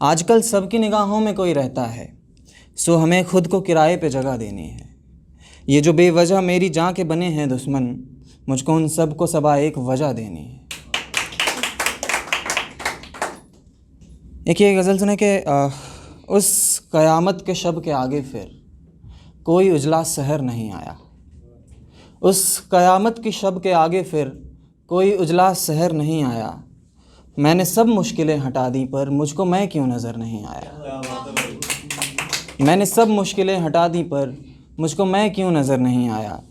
आजकल सबकी निगाहों में कोई रहता है, सो हमें खुद को किराए पे जगह देनी है। ये जो बेवजह मेरी जान के बने हैं दुश्मन, मुझको उन सब को सबा एक वजह देनी है। एक ये गज़ल सुने कि उस क़यामत के शब के आगे फिर कोई उजला सहर नहीं आया। उस क़यामत की शब के आगे फिर कोई उजला सहर नहीं आया। मैंने सब मुश्किलें हटा दी पर मुझको मैं क्यों नज़र नहीं आया। मैंने सब मुश्किलें हटा दी पर मुझको मैं क्यों नज़र नहीं आया।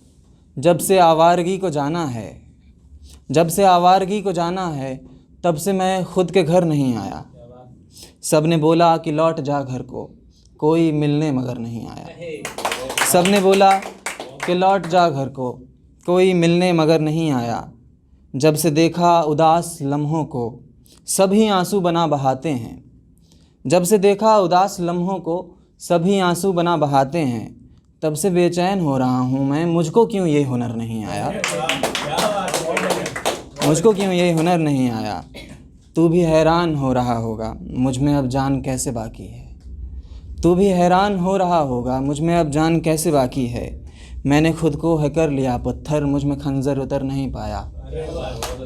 जब से आवारगी को जाना है, जब से आवारगी को जाना है, तब से मैं ख़ुद के घर नहीं आया। सब ने बोला कि लौट जा घर को, कोई मिलने मगर नहीं आया। सब ने बोला कि लौट जा घर को, कोई मिलने मगर नहीं आया। जब से देखा उदास लम्हों को, सभी आंसू बना बहाते हैं। जब से देखा उदास लम्हों को, सभी आंसू बना बहाते हैं। तब से बेचैन हो रहा हूँ मैं, मुझको क्यों ये हुनर नहीं आया। मुझको क्यों ये हुनर नहीं आया। तू भी हैरान हो रहा होगा, मुझ में अब जान कैसे बाकी है। तू भी हैरान हो रहा होगा, मुझ में अब जान कैसे बाकी है। मैंने खुद को है कर लिया पत्थर, मुझ में खंजर उतर नहीं पाया।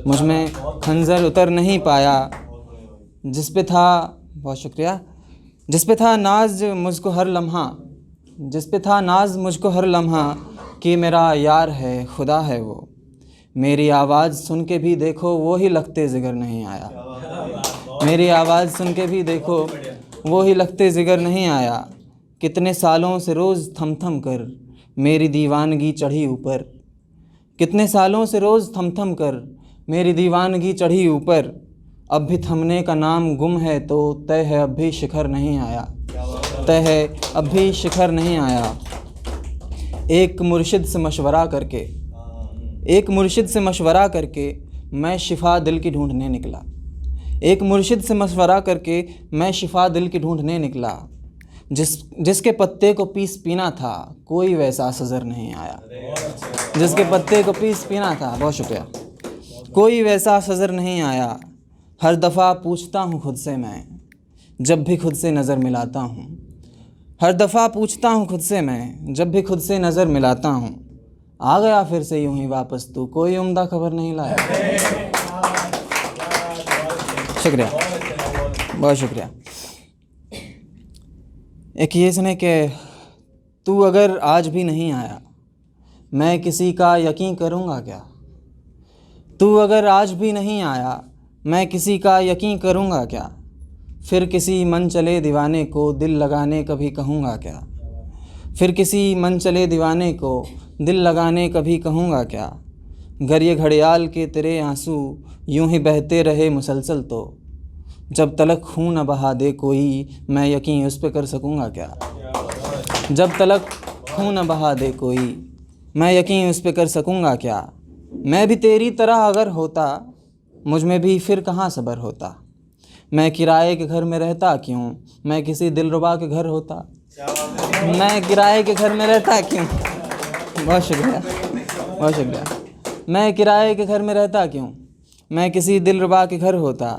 मुझ में खंजर उतर नहीं पाया। जिस पे था, बहुत शुक्रिया, जिस पे था नाज मुझको हर लम्हा, जिस पे था नाज मुझको हर लम्हा, कि मेरा यार है खुदा है वो। मेरी आवाज़ सुन के भी देखो, वो ही लगते जिगर नहीं आया। मेरी आवाज़ सुन के भी देखो, वो ही लगते जिगर नहीं आया। कितने सालों से रोज़ थम थम कर मेरी दीवानगी चढ़ी ऊपर। कितने सालों से रोज़ थम थम कर मेरी दीवानगी चढ़ी ऊपर। अब भी थमने का नाम गुम है तो तय है अब भी शिखर नहीं आया। तय है अब भी शिखर नहीं आया। एक मुर्शिद से मशवरा करके, एक मुर्शिद से मशवरा करके मैं शिफा दिल की ढूंढने निकला। एक मुर्शिद से मशवरा करके मैं शिफा दिल की ढूंढने निकला। जिसके पत्ते को पीस पीना था, कोई वैसा सज़र नहीं आया। जिसके पत्ते को पीस पीना था, बहुत शुक्रिया, कोई वैसा सज़र नहीं आया। हर दफ़ा पूछता हूँ खुद से मैं, जब भी खुद से नज़र मिलाता हूँ। हर दफ़ा पूछता हूँ खुद से मैं, जब भी खुद से नज़र मिलाता हूँ। आ गया फिर से यूं ही वापस तू, कोई उम्दा खबर नहीं लाया। शुक्रिया, बहुत शुक्रिया। एक ये सुने कि तू अगर आज भी नहीं आया, मैं किसी का यकीन करूँगा क्या। तू अगर आज भी नहीं आया, मैं किसी का यकीन करूँगा क्या। फिर किसी मन चले दीवाने को दिल लगाने कभी कहूँगा क्या। फिर किसी मन चले दीवाने को दिल लगाने कभी कहूँगा क्या। गर ये घड़ियाल के तेरे आंसू यूं ही बहते रहे मुसलसल, तो जब तलक खून न बहा दे कोई, मैं यकीन उस पे कर सकूँगा क्या। जब तलक खून न बहा दे कोई, मैं यकीन उस पे कर सकूँगा क्या। मैं भी तेरी तरह अगर होता, मुझ में भी फिर कहाँ सब्र होता। मैं किराए के घर में रहता क्यों, मैं किसी दिलरुबा के घर होता। मैं किराए के घर में रहता क्यों, बहुत शुक्रिया, बहुत शुक्रिया। मैं किराए के घर में रहता क्यों, मैं किसी दिलरुबा के घर होता।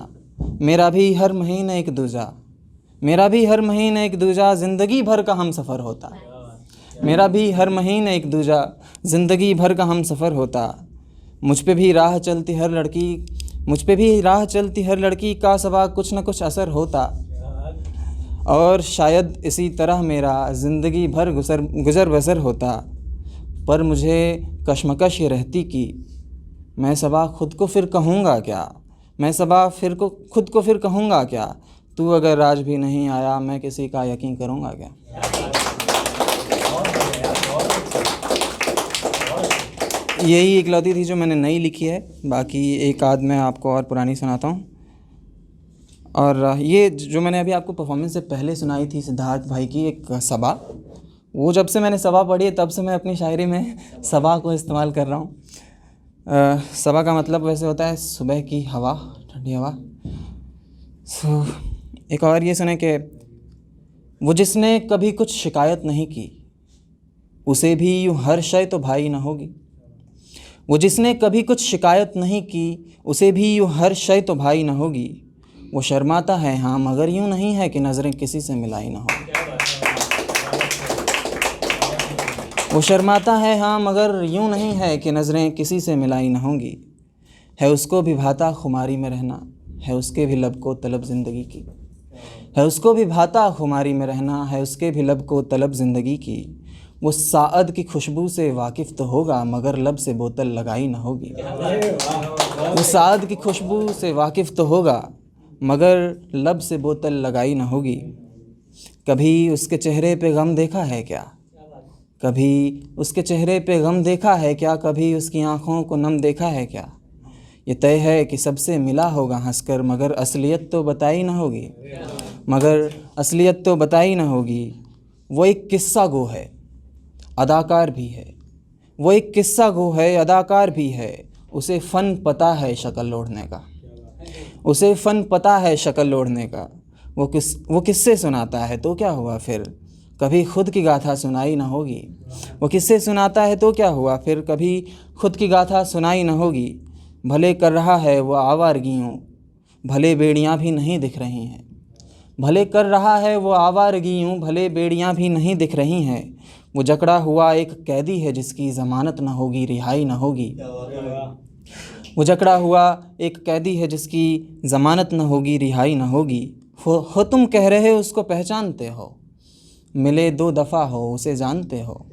मेरा भी हर महीने एक दूजा, मेरा भी हर महीने एक दूजा ज़िंदगी भर का हम सफ़र होता। मेरा भी हर महीने एक दूजा ज़िंदगी भर का हम सफ़र होता। मुझ पे भी राह चलती हर लड़की, मुझ पे भी राह चलती हर लड़की का सबा कुछ न कुछ असर होता। और शायद इसी तरह मेरा ज़िंदगी भर गुज़र बसर होता। पर मुझे कशमकश ये रहती कि मैं सबा खुद को फिर कहूँगा क्या। मैं सबा फिर को खुद को फिर कहूँगा क्या। तू अगर आज भी नहीं आया, मैं किसी का यकीन करूँगा क्या। यही इकलौती थी जो मैंने नई लिखी है। बाकी एक आध मैं आपको और पुरानी सुनाता हूँ। और ये जो मैंने अभी आपको परफॉर्मेंस से पहले सुनाई थी सिद्धार्थ भाई की एक सबा, वो जब से मैंने सबा पढ़ी है तब से मैं अपनी शायरी में सबा को इस्तेमाल कर रहा हूँ। सबा का मतलब वैसे होता है सुबह की हवा, ठंडी हवा। एक और ये सुने कि वो जिसने कभी कुछ शिकायत नहीं की, उसे भी यूँ हर शय तो भाई न होगी। वो जिसने कभी कुछ शिकायत नहीं की, उसे भी यूँ हर शय तो भाई न होगी। वो शर्माता है हाँ, मगर यूँ नहीं है कि नज़रें किसी से मिलाई ना हो। वो शर्माता है हाँ, मगर यूँ नहीं है कि नज़रें किसी से मिलाई ना होंगी। है उसको भी भाता खुमारी में रहना, है उसके भी लब को तलब ज़िंदगी की। है उसको भी भाता खुमारी में रहना, है उसके भी लब को तलब ज़िंदगी की। वो साअद की खुशबू से वाकिफ़ तो होगा, मगर लब से बोतल लगाई ना होगी। वो साअद की खुशबू से वाकिफ़ तो होगा, मगर लब से बोतल लगाई ना होगी। कभी उसके चेहरे पे गम देखा है क्या? कभी उसके चेहरे पे गम देखा है क्या? कभी उसकी आँखों को नम देखा है क्या? ये तय है कि सबसे मिला होगा हंसकर, मगर असलियत तो बताई ना होगी। मगर असलियत तो बताई ना होगी। वो एक किस्सा गो है, अदाकार भी है। वो एक किस्सा गो है, अदाकार भी है। उसे फ़न पता है शक्ल ओढ़ने का। उसे फ़न पता है शक्ल ओढ़ने का। वो किस्से सुनाता है तो क्या हुआ फिर, कभी खुद की गाथा सुनाई ना होगी। वो किस्से सुनाता है तो क्या हुआ फिर, कभी खुद की गाथा सुनाई ना होगी। भले कर रहा है वो आवारगियों, भले बेड़ियाँ भी नहीं दिख रही हैं। भले कर रहा है वो आवारगियों, भले बेड़ियाँ भी नहीं दिख रही हैं। वो जकड़ा हुआ एक कैदी है जिसकी ज़मानत ना होगी, रिहाई ना होगी। वो जकड़ा हुआ एक कैदी है जिसकी ज़मानत ना होगी, रिहाई ना होगी। हो तुम कह रहे उसको पहचानते हो, मिले 2 दफ़ा हो उसे जानते हो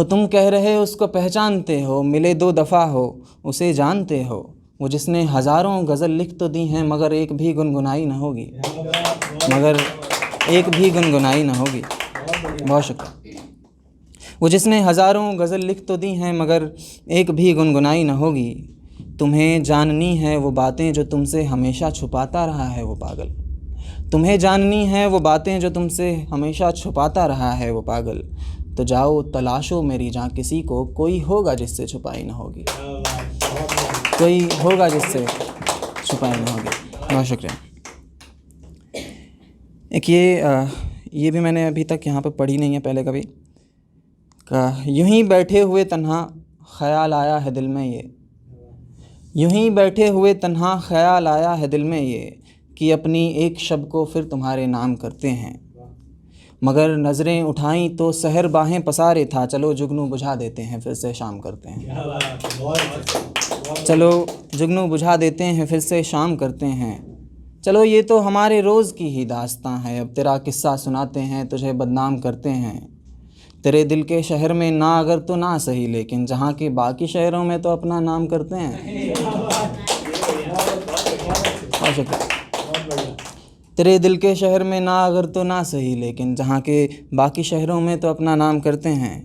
तुम कह रहे उसको पहचानते हो, मिले 2 दफ़ा हो उसे जानते हो। वो जिसने हज़ारों गज़ल लिख तो दी हैं, मगर एक भी गुनगुनाई ना होगी। मगर एक भी गुनगुनाई ना होगी। बहुत शुक्रिया। वो जिसने हज़ारों गज़ल लिख तो दी हैं, मगर एक भी गुनगुनाई ना होगी। तुम्हें जाननी है वो बातें जो तुमसे हमेशा छुपाता रहा है वो पागल। तुम्हें जाननी है वो बातें जो तुमसे हमेशा छुपाता रहा है वो पागल। तो जाओ तलाशो मेरी जान किसी को, कोई होगा जिससे छुपाई ना होगी। कोई होगा जिससे छुपाई ना होगी। बहुत शुक्रिया। एक ये भी मैंने अभी तक यहाँ पे पढ़ी नहीं है पहले कभी। यूं ही बैठे हुए तन्हा ख़याल आया है दिल में ये, यूं ही बैठे हुए तन्हा ख़याल आया है दिल में ये, कि अपनी एक शब को फिर तुम्हारे नाम करते हैं। मगर नज़रें उठाईं तो सहर बाहें पसारे था, चलो जुगनू बुझा देते हैं फिर से शाम करते हैं। चलो जुगनू बुझा देते हैं फिर से शाम करते हैं। चलो ये तो हमारे रोज़ की ही दास्तां है, अब तेरा किस्सा सुनाते हैं तुझे बदनाम करते हैं। तेरे दिल के शहर में ना अगर तो ना सही, लेकिन जहाँ के बाकी शहरों में तो अपना नाम करते हैं। तेरे दिल के शहर में ना अगर तो ना सही, लेकिन जहाँ के बाकी शहरों में तो अपना नाम करते हैं।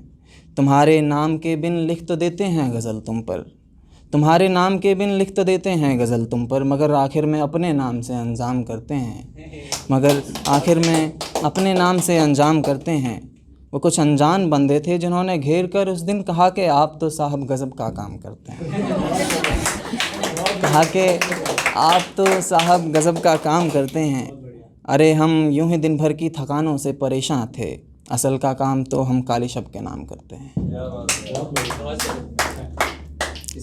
तुम्हारे नाम के बिन लिख तो देते हैं गज़ल तुम पर, तुम्हारे नाम के बिन लिख तो देते हैं गज़ल तुम पर, मगर आखिर में अपने नाम से अंजाम करते हैं। मगर आखिर में अपने नाम से अंजाम करते हैं। वो कुछ अनजान बंदे थे जिन्होंने घेर कर उस दिन कहा कि आप तो साहब गज़ब का काम करते हैं। कहा कि आप तो साहब गज़ब का काम करते हैं। अरे हम यूं ही दिन भर की थकानों से परेशान थे, असल का काम तो हम काली शब के नाम करते हैं।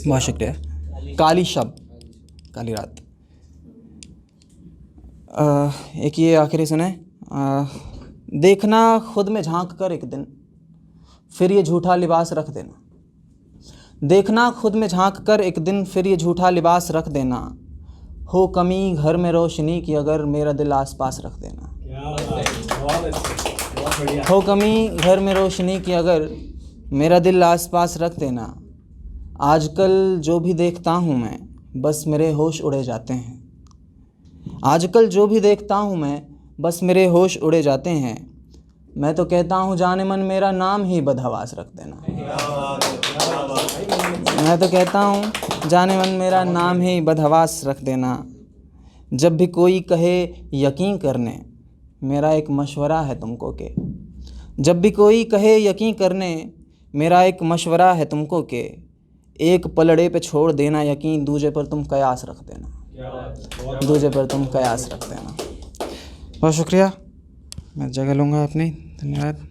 बहुत शुक्रिया। काली शब, काली रात। एक ये आखिरी सुने। देखना खुद में झांक कर एक दिन, फिर ये झूठा लिबास रख देना। देखना खुद में झांक कर एक दिन, फिर ये झूठा लिबास रख देना। हो कमी घर में रोशनी की अगर, मेरा दिल आसपास रख देना। हो कमी घर में रोशनी की अगर, मेरा दिल आसपास रख देना। आजकल जो भी देखता हूँ मैं, बस मेरे होश उड़े जाते हैं। आजकल जो भी देखता हूँ मैं, बस मेरे होश उड़े जाते हैं। मैं तो कहता हूँ जाने मन मेरा नाम ही बदहवास रख देना। मैं तो कहता हूँ जाने मन मेरा नाम ही बदहवास रख देना। जब भी कोई कहे यकीन करने, मेरा एक मशवरा है तुमको के। जब भी कोई कहे यकीन करने, मेरा एक मशवरा है तुमको के। एक पलड़े पे छोड़ देना यकीन, दूजे पर तुम कयास रख देना। दूजे पर तुम कयास रख देना। बहुत शुक्रिया। मैं जगह लूँगा अपनी। धन्यवाद।